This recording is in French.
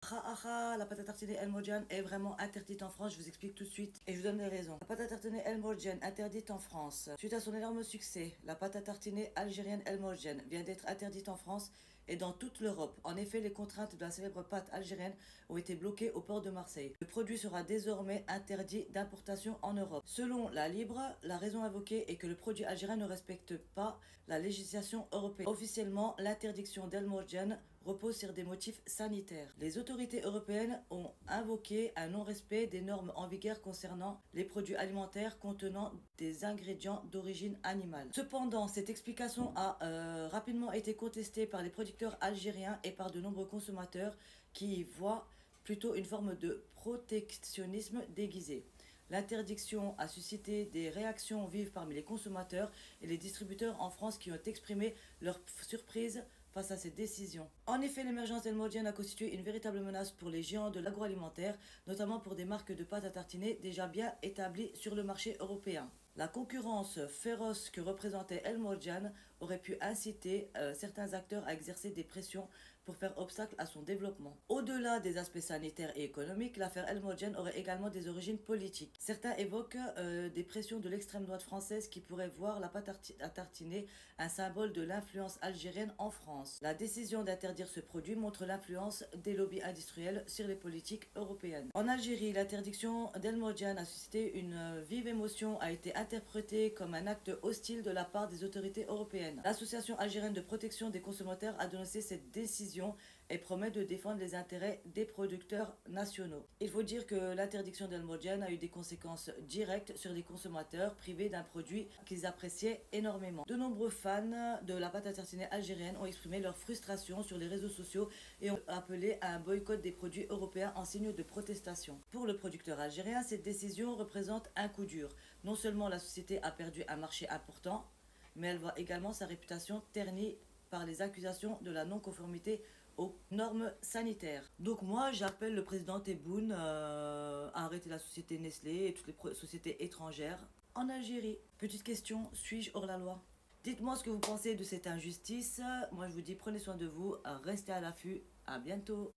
La pâte à tartiner El Mojane est vraiment interdite en France, je vous explique tout de suite et je vous donne les raisons. La pâte à tartiner El Mojane interdite en France. Suite à son énorme succès, la pâte à tartiner algérienne El Mojane vient d'être interdite en France et dans toute l'Europe. En effet, les contraintes de la célèbre pâte algérienne ont été bloquées au port de Marseille. Le produit sera désormais interdit d'importation en Europe. Selon la Libre, la raison invoquée est que le produit algérien ne respecte pas la législation européenne. Officiellement, l'interdiction d'El Mojane repose sur des motifs sanitaires. Les autorités européennes ont invoqué un non-respect des normes en vigueur concernant les produits alimentaires contenant des ingrédients d'origine animale. Cependant, cette explication a rapidement été contestée par les producteurs algériens et par de nombreux consommateurs qui y voient plutôt une forme de protectionnisme déguisé. L'interdiction a suscité des réactions vives parmi les consommateurs et les distributeurs en France qui ont exprimé leur surprise face à cette décision. En effet, l'émergence d'El Mojane a constitué une véritable menace pour les géants de l'agroalimentaire, notamment pour des marques de pâte à tartiner déjà bien établies sur le marché européen. La concurrence féroce que représentait El Mojane aurait pu inciter certains acteurs à exercer des pressions pour faire obstacle à son développement. Au-delà des aspects sanitaires et économiques, l'affaire El Mojane aurait également des origines politiques. Certains évoquent des pressions de l'extrême droite française qui pourraient voir la pâte à tartiner un symbole de l'influence algérienne en France. La décision d'interdire ce produit montre l'influence des lobbies industriels sur les politiques européennes. En Algérie, l'interdiction d'El Mojane a suscité une vive émotion, a été interprétée comme un acte hostile de la part des autorités européennes. L'association algérienne de protection des consommateurs a dénoncé cette décision et promet de défendre les intérêts des producteurs nationaux. Il faut dire que l'interdiction d'El Mojane a eu des conséquences directes sur les consommateurs privés d'un produit qu'ils appréciaient énormément. De nombreux fans de la pâte à tartiner algérienne ont exprimé leur frustration sur les réseaux sociaux et ont appelé à un boycott des produits européens en signe de protestation. Pour le producteur algérien, cette décision représente un coup dur. Non seulement la société a perdu un marché important, mais elle voit également sa réputation ternie par les accusations de la non-conformité aux normes sanitaires. Donc moi, j'appelle le président Tebboune à arrêter la société Nestlé et toutes les sociétés étrangères en Algérie. Petite question, suis-je hors la loi? Dites-moi ce que vous pensez de cette injustice. Moi, je vous dis, prenez soin de vous, restez à l'affût. À bientôt.